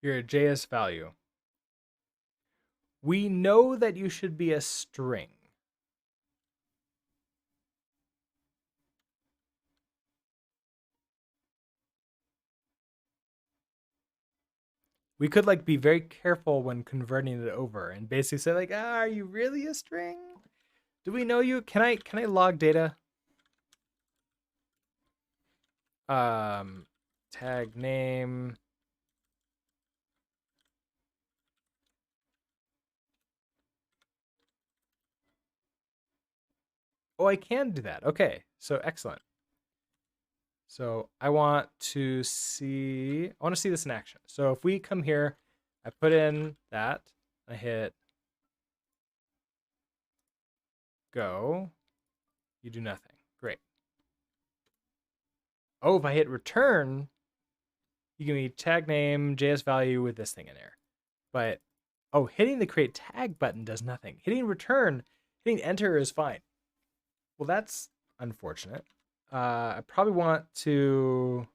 [SPEAKER 1] You're a JS value. We know that you should be a string. We could like be very careful when converting it over and basically say like, are you really a string? Do we know you? Can I log data? Tag name. Oh, I can do that. Okay, so excellent. So I want to see this in action. So if we come here, I put in that, I hit go, you do nothing. Great. Oh, if I hit return, you give me tag name, JS value with this thing in there. But hitting the create tag button does nothing. Hitting return, hitting enter is fine. Well, that's unfortunate. I probably want to.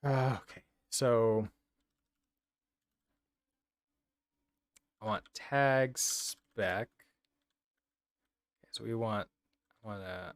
[SPEAKER 1] Okay, so I want tag spec. Okay, so I want to.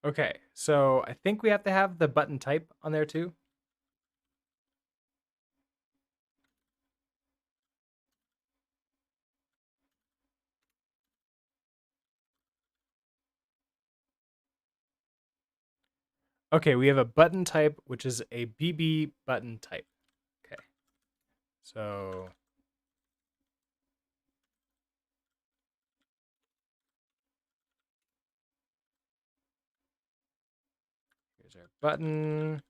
[SPEAKER 1] Okay, so I think we have to have the button type on there too. Okay, we have a button type, which is a BB button type. Okay, so here's our button.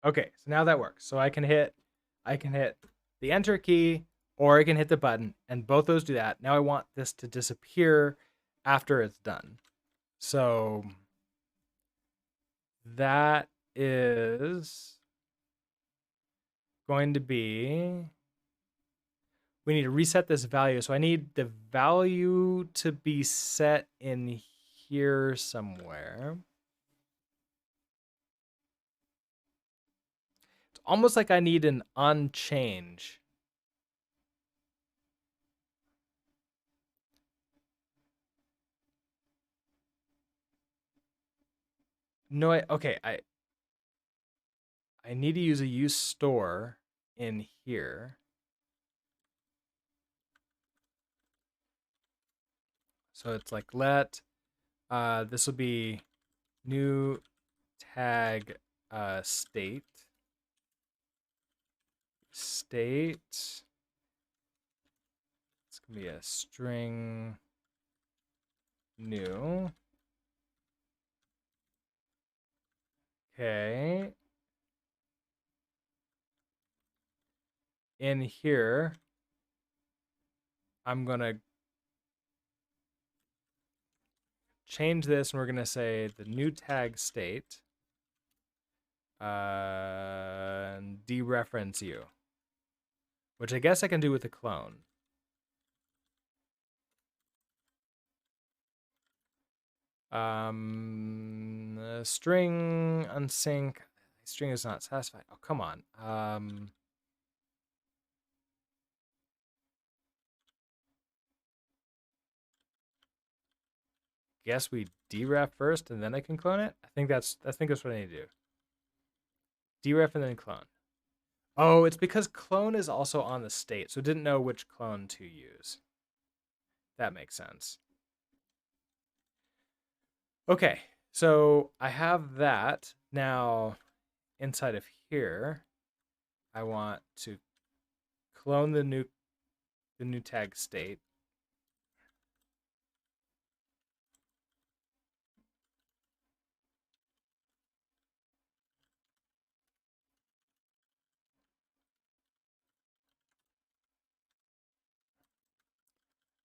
[SPEAKER 1] Okay, so now that works. So I can hit the enter key, or I can hit the button, and both those do that. Now I want this to disappear after it's done. So that is going to be, we need to reset this value. So I need the value to be set in here somewhere. It's almost like I need an unchange. No, I need to use a use store in here. So it's like this will be new tag state. It's gonna be a string new. Okay. In here, I'm gonna change this, and we're gonna say the new tag state dereference you, which I guess I can do with a clone. String unsync. String is not satisfied. Oh, come on. Guess we deref first and then I can clone it. I think that's what I need to do. Deref and then clone. Oh, it's because clone is also on the state, so didn't know which clone to use. That makes sense. Okay, so I have that. Now, inside of here, I want to clone the new tag state.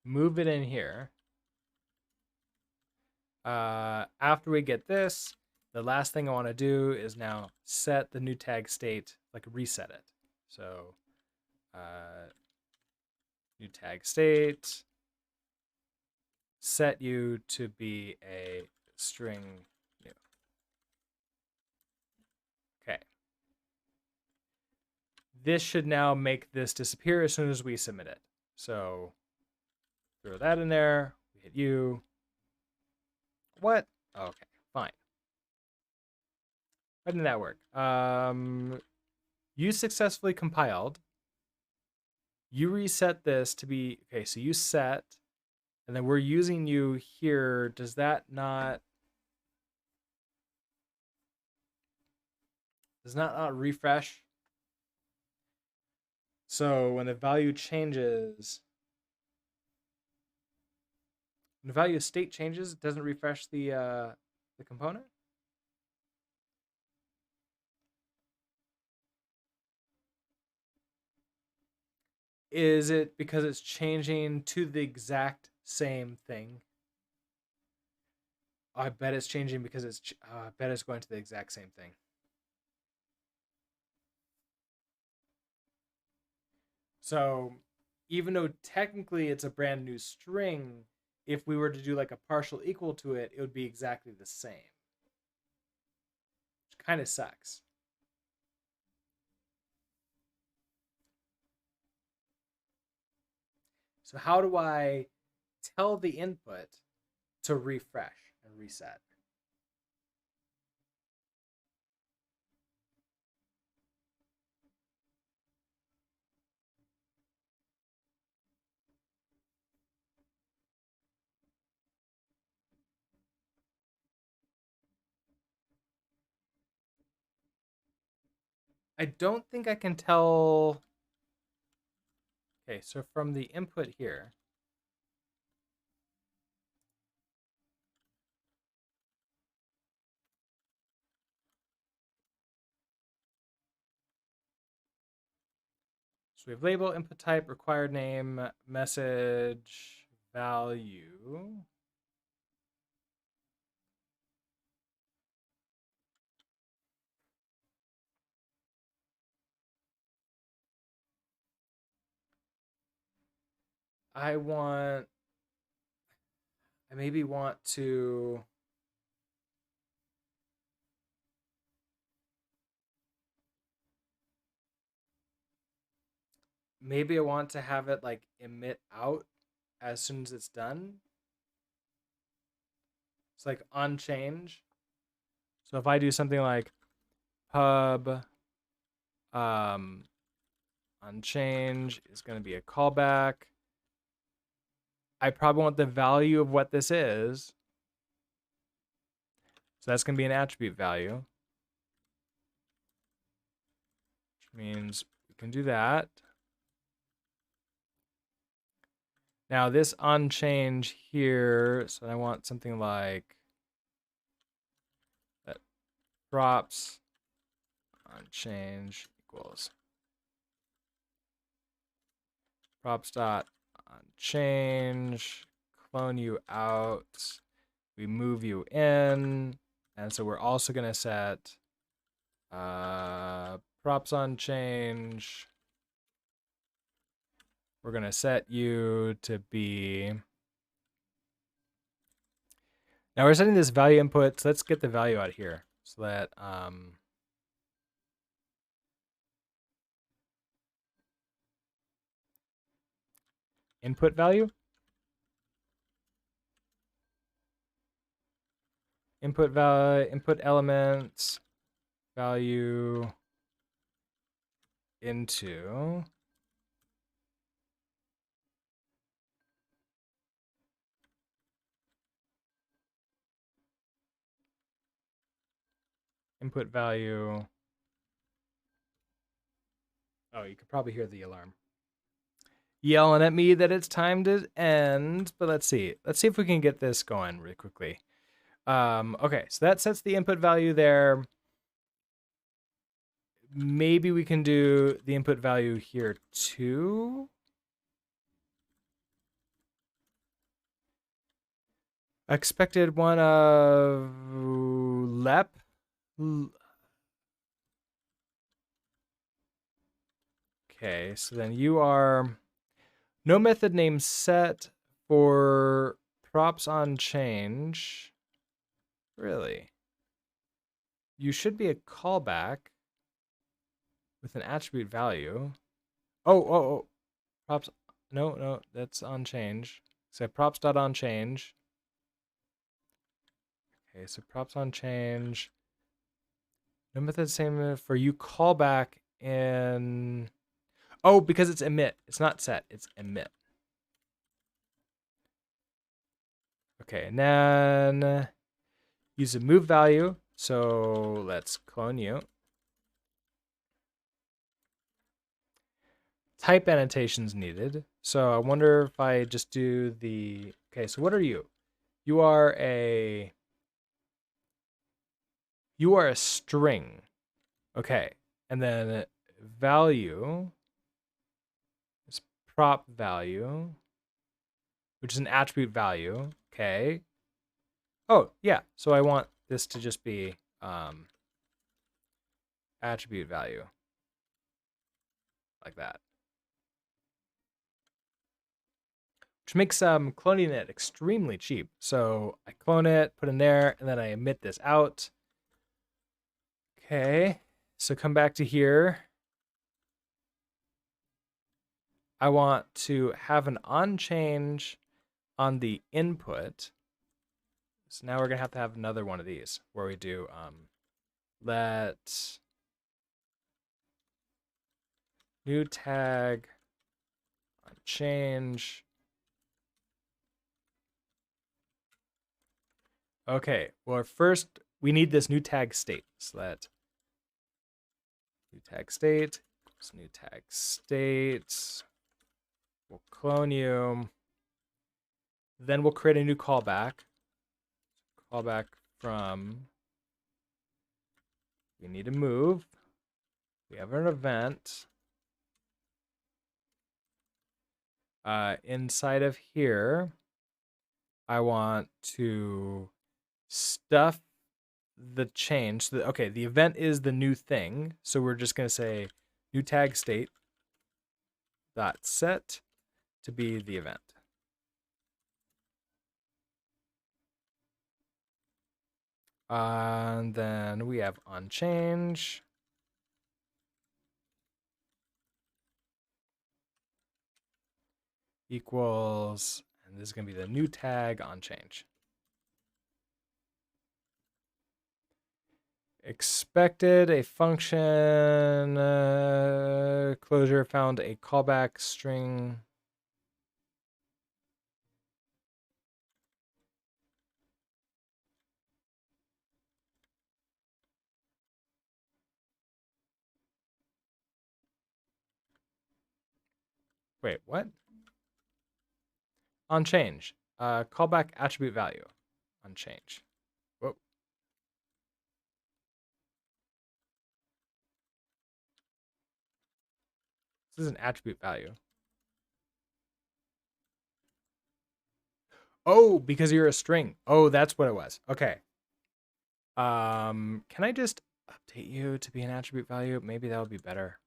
[SPEAKER 1] Move it in here. After we get this, the last thing I want to do is now set the new tag state, like reset it. So new tag state, set you to be a string new. Okay. This should now make this disappear as soon as we submit it. So throw that in there, we hit you. What? Okay, fine. Why didn't that work? You successfully compiled. You reset this to be, okay, so you set, and then we're using you here. Does that not refresh? So when the value changes, when the value of state changes, it doesn't refresh the component? Is it because it's changing to the exact same thing? I bet it's changing because I bet it's going to the exact same thing. So even though technically it's a brand new string, if we were to do like a partial equal to it, it would be exactly the same. Which kind of sucks. So how do I tell the input to refresh and reset? I don't think I can tell. Okay, so from the input here, so we have label, input type, required name, message, value. I maybe want to, maybe I want to have it like emit out as soon as it's done. It's like on change. So if I do something like pub on change is going to be a callback. I probably want the value of what this is. So that's going to be an attribute value, which means we can do that. Now this on change here, so I want something like that props on change equals props dot on change, clone you out, we move you in, and so we're also going to set props on change. We're going to set you to be. Now we're setting this value input. So let's get the value out here so that input value. Input elements value into input value. Oh, you could probably hear the alarm yelling at me that it's time to end, but let's see if we can get this going really quickly. Okay, so that sets the input value there. Maybe we can do the input value here too. Expected one of lep. Okay, so then you are no method name set for props on change. Really? You should be a callback with an attribute value. Oh. Props. No, that's on change. So props dot on change. Okay, so props on change. No method same for you callback in. Oh, because it's emit. It's not set. It's emit. Okay, and then use a move value. So let's clone you. Type annotations needed. So I wonder if I just do the. Okay, so what are you? You are a string. Okay, and then value is prop value, which is an attribute value. Okay. Oh, yeah. So I want this to just be attribute value. Like that. which makes cloning it extremely cheap. So I clone it, put in there, and then I emit this out. Okay, so come back to here. I want to have an on change on the input. So now we're gonna have to have another one of these where we do let new tag on change. Okay, well first we need this new tag state. So let new tag state equals new tag state. We'll clone you. Then we'll create a new callback. Callback from, we need to move. We have an event. Inside of here, I want to stuff the change. Okay, the event is the new thing. So we're just going to say new tag state dot set to be the event. And then we have on change. Equals, and this is going to be the new tag on change. Expected a function closure found a callback string. Wait, what? On change. Callback attribute value on change. Whoa. This is an attribute value. Oh, because you're a string. Oh, that's what it was. Okay. Can I just update you to be an attribute value? Maybe that would be better.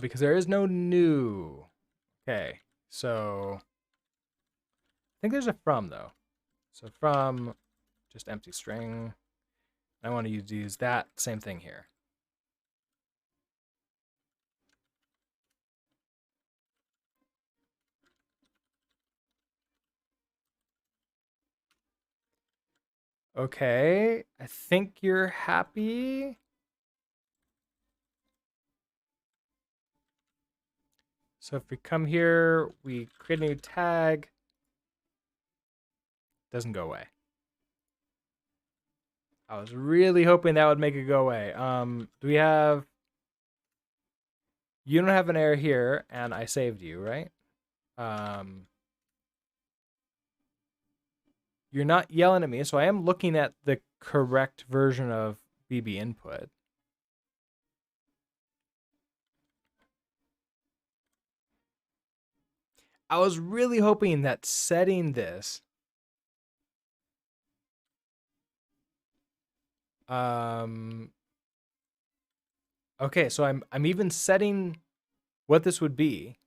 [SPEAKER 1] Because there is no new. Okay, so I think there's a from though. So from, just empty string. I want to use that same thing here. Okay, I think you're happy. So if we come here, we create a new tag. Doesn't go away. I was really hoping that would make it go away. Do we have... You don't have an error here, and I saved you, right? You're not yelling at me, so I am looking at the correct version of BB input. I was really hoping that setting this okay, so I'm even setting what this would be.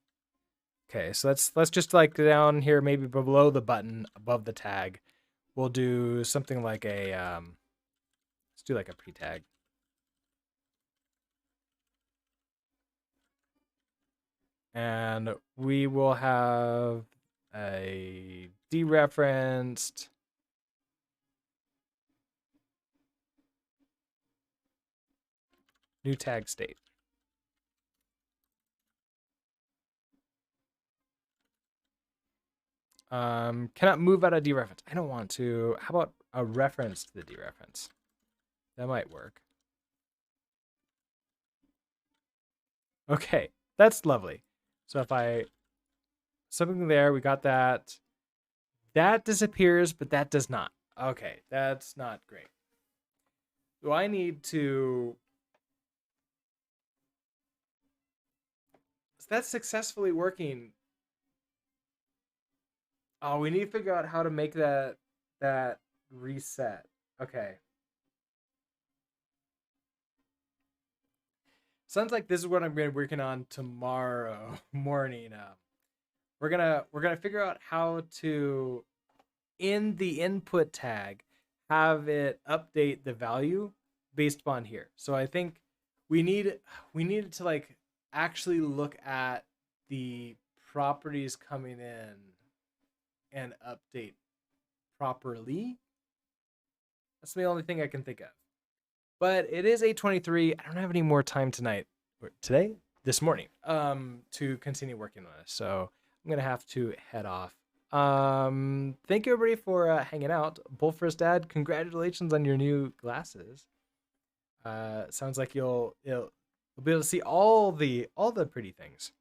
[SPEAKER 1] Okay, so let's just like go down here, maybe below the button, above the tag. We'll do something like a let's do like a pre-tag. And we will have a dereferenced new tag state. Cannot move out of dereference. I don't want to. How about a reference to the dereference? That might work. Okay, that's lovely. So if I, something there, we got that. That disappears, but that does not. Okay, that's not great. Do I need to... Is that successfully working? Oh, we need to figure out how to make that reset. Okay. Sounds like this is what I'm going to be working on tomorrow morning. We're gonna figure out how to, in the input tag, have it update the value based upon here. So I think we need we needed to like actually look at the properties coming in and update properly. That's the only thing I can think of. But it is 8:23. I don't have any more time tonight or today, this morning, to continue working on this. So I'm gonna have to head off. Thank you everybody for hanging out. Bull First Dad, congratulations on your new glasses. Sounds like you'll be able to see all the pretty things.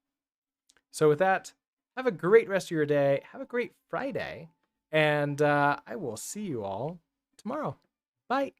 [SPEAKER 1] So with that, have a great rest of your day. Have a great Friday, and I will see you all tomorrow. Bye.